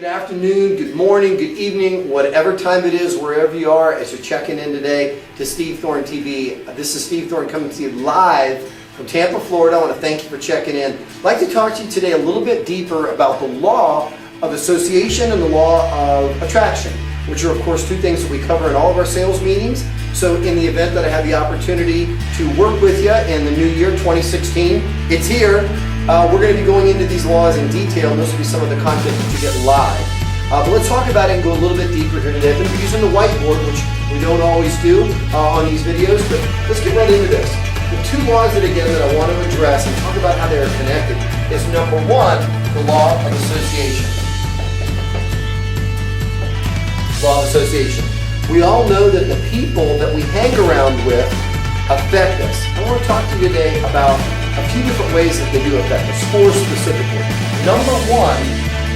Good afternoon, good morning, good evening, whatever time it is, wherever you are, as you're checking in today to Steve Thorne TV. This is Steve Thorne coming to you live from Tampa, Florida. I want to thank you for checking in. I'd like to talk to you today a little bit deeper about the law of association and the law of attraction, which are, of course, two things that we cover in all of our sales meetings. So in the event that I have the opportunity to work with you in the new year, 2016, it's here. We're going to be going into these laws in detail, and this will be some of the content that you get live. But let's talk about it and go a little bit deeper here today. I've been using the whiteboard, which we don't always do on these videos, but let's get right into this. The two laws that I want to address and talk about how they are connected is number one, the law of association. Law of association. We all know that the people that we hang around with affect us. I want to talk to you today about a few different ways that they do affect us, four specifically. Number one,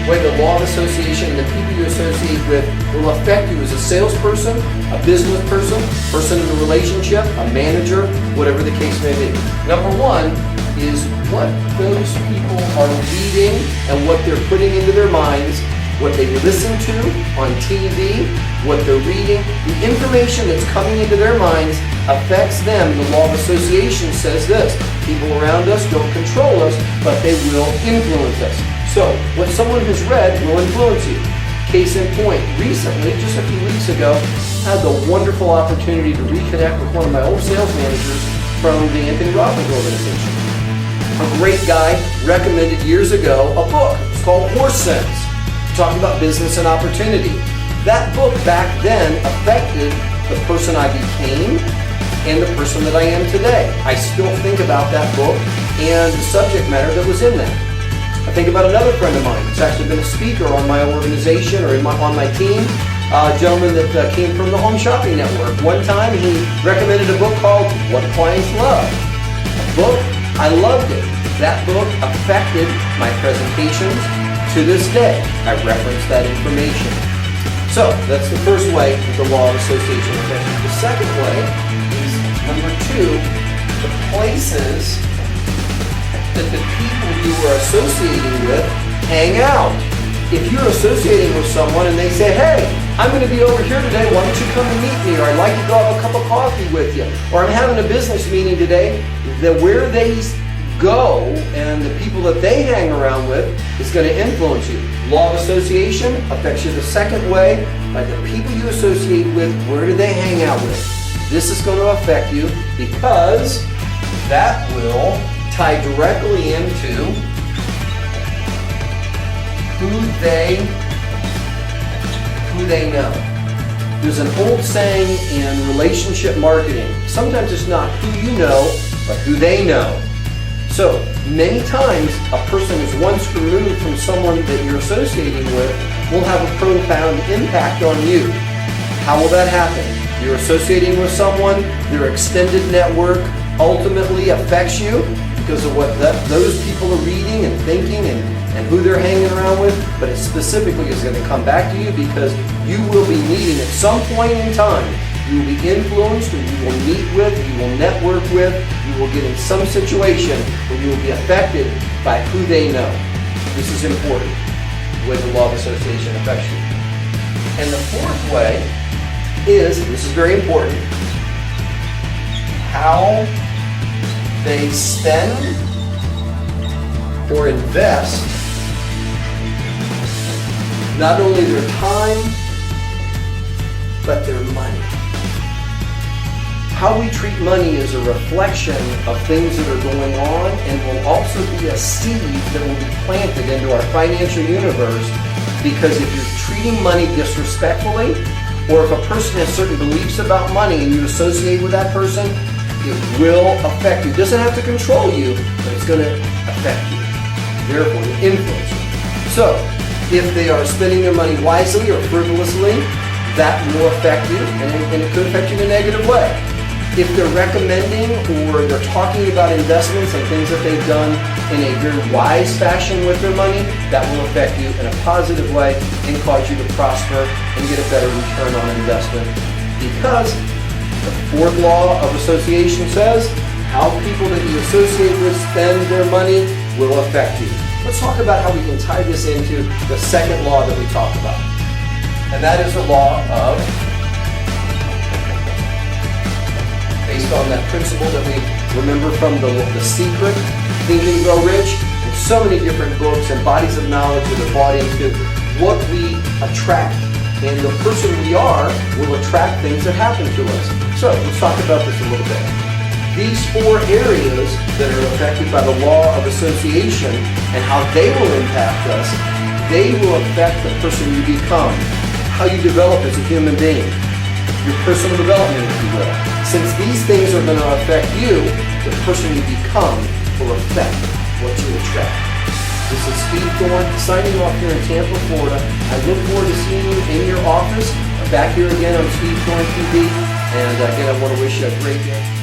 way the law of association and the people you associate with will affect you as a salesperson, a business person, person in a relationship, a manager, whatever the case may be. Number one is what those people are reading and what they're putting into their minds, what they listen to on TV, what they're reading. The information that's coming into their minds affects them. The law of association says this: people around us don't control us, but they will influence us. So what someone has read will influence you. Case in point, recently, just a few weeks ago, I had the wonderful opportunity to reconnect with one of my old sales managers from the Anthony Robbins organization. A great guy recommended years ago a book. It's called Horse Sense, talking about business and opportunity. That book back then affected the person I became and the person that I am today. I still think about that book and the subject matter that was in that. I think about another friend of mine who's actually been a speaker on my organization or on my team, a gentleman that came from the Home Shopping Network. One time he recommended a book called What Clients Love. A book, I loved it. That book affected my presentations. To this day, I reference that information. So that's the first way that the law of association affects you. The second way is number two, the places that the people you are associating with hang out. If you're associating with someone and they say, hey, I'm going to be over here today, why don't you come and meet me? Or I'd like to go have a cup of coffee with you. Or I'm having a business meeting today, that where they go and the people that they hang around with is going to influence you. Law of association affects you the second way by the people you associate with. Where do they hang out with? This is going to affect you because that will tie directly into who they know. There's an old saying in relationship marketing, sometimes it's not who you know, but who they know. So many times a person is once removed from someone that you're associating with will have a profound impact on you. How will that happen? You're associating with someone, their extended network ultimately affects you because of what those people are reading and thinking and who they're hanging around with, but it specifically is going to come back to you because you will be meeting at some point in time. You will be influenced, or you will meet with, you will network with, you will get in some situation where you will be affected by who they know. This is important, the way the law of association affects you. And the fourth way is, this is very important, how they spend or invest not only their time, but their money. How we treat money is a reflection of things that are going on and will also be a seed that will be planted into our financial universe, because if you're treating money disrespectfully, or if a person has certain beliefs about money and you associate with that person, it will affect you. It doesn't have to control you, but it's going to affect you. Therefore, influence you. So, if they are spending their money wisely or frivolously, that will affect you, and it could affect you in a negative way. If they're recommending or they're talking about investments and things that they've done in a very wise fashion with their money, that will affect you in a positive way and cause you to prosper and get a better return on investment. Because the fourth law of association says how people that you associate with spend their money will affect you. let's talk about how we can tie this into the second law that we talked about. And that is the law of, based on that principle that we remember from The Secret, Think and Grow Rich, and so many different books and bodies of knowledge that are bought into what we attract. And the person we are will attract things that happen to us. So let's talk about this a little bit. These four areas that are affected by the law of association and how they will impact us, they will affect the person you become, how you develop as a human being, your personal development, if you will. Since these things are going to affect you, the person you become will affect what you attract. This is Steve Thorne signing off here in Tampa, Florida. I look forward to seeing you in your office. I'm back here again on Steve Thorne TV. And again, I want to wish you a great day.